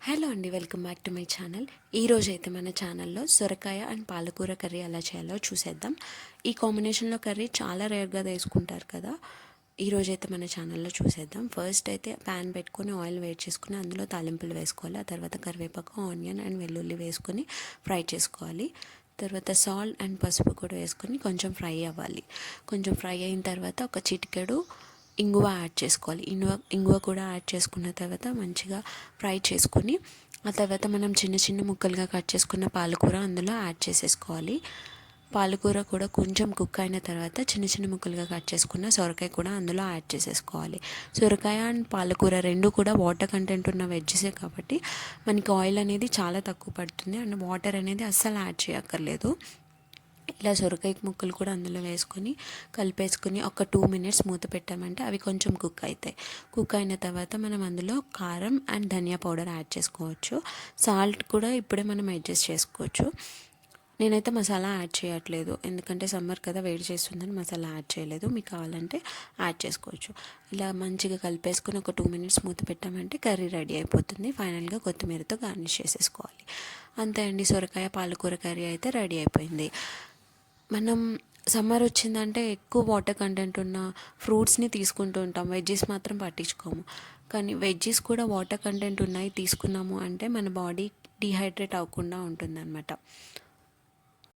Hello అండి, welcome back to my channel. ఈరోజు అయితే మన ఛానల్లో సొరకాయ అండ్ పాలకూర కర్రీ ఎలా చేయాలో చూసేద్దాం. ఈ కాంబినేషన్లో కర్రీ చాలా రేర్గా తీసుకుంటారు కదా. ఈరోజైతే మన ఛానల్లో చూసేద్దాం. ఫస్ట్ అయితే ప్యాన్ పెట్టుకొని ఆయిల్ వేడి చేసుకుని అందులో తాలింపులు వేసుకోవాలి. ఆ తర్వాత కరివేపాకు, ఆనియన్ అండ్ వెల్లుల్లి వేసుకొని ఫ్రై చేసుకోవాలి. తర్వాత సాల్ట్ అండ్ పసుపు కూడా వేసుకొని కొంచెం ఫ్రై అవ్వాలి. కొంచెం ఫ్రై అయిన తర్వాత ఒక చిటికెడు ఇంగువ యాడ్ చేసుకోవాలి. ఇంగువ కూడా యాడ్ చేసుకున్న తర్వాత మంచిగా ఫ్రై చేసుకొని ఆ తర్వాత మనం చిన్న చిన్న ముక్కలుగా కట్ చేసుకున్న పాలకూర అందులో యాడ్ చేసేసుకోవాలి. పాలకూర కూడా కొంచెం కుక్ అయిన తర్వాత చిన్న చిన్న ముక్కలుగా కట్ చేసుకున్న సొరకాయ కూడా అందులో యాడ్ చేసేసుకోవాలి. సొరకాయ అండ్ పాలకూర రెండు కూడా వాటర్ కంటెంట్ ఉన్న వెజ్జెసే కాబట్టి మనకి ఆయిల్ అనేది చాలా తక్కువ పడుతుంది అండ్ వాటర్ అనేది అస్సలు యాడ్ చేయక్కర్లేదు. ఇలా సొరకాయ ముక్కలు కూడా అందులో వేసుకొని కలిపేసుకొని ఒక 2 మినిట్స్ మూత పెట్టామంటే అవి కొంచెం కుక్ అవుతాయి. కుక్ అయిన తర్వాత మనం అందులో కారం అండ్ ధనియా పౌడర్ యాడ్ చేసుకోవచ్చు. సాల్ట్ కూడా ఇప్పుడే మనం అడ్జస్ట్ చేసుకోవచ్చు. నేనైతే మసాలా యాడ్ చేయట్లేదు, ఎందుకంటే సమ్మర్ కదా వేడి చేస్తుందని మసాలా యాడ్ చేయలేదు. మీకు కావాలంటే యాడ్ చేసుకోవచ్చు. ఇలా మంచిగా కలిపేసుకొని ఒక 2 మినిట్స్ మూత పెట్టామంటే కర్రీ రెడీ అయిపోతుంది. ఫైనల్గా కొత్తిమీరతో గార్నిష్ చేసేసుకోవాలి. అంతే అండి, సొరకాయ పాలకూర కర్రీ అయితే రెడీ అయిపోయింది. మనం సమ్మర్ వచ్చిందంటే ఎక్కువ వాటర్ కంటెంట్ ఉన్న ఫ్రూట్స్ని తీసుకుంటూ ఉంటాం, వెజ్జెస్ మాత్రం పట్టించుకోము. కానీ వెజ్జెస్ కూడా వాటర్ కంటెంట్ ఉన్నాయి తీసుకున్నాము అంటే మన బాడీ డీహైడ్రేట్ అవ్వకుండా ఉంటుందన్నమాట.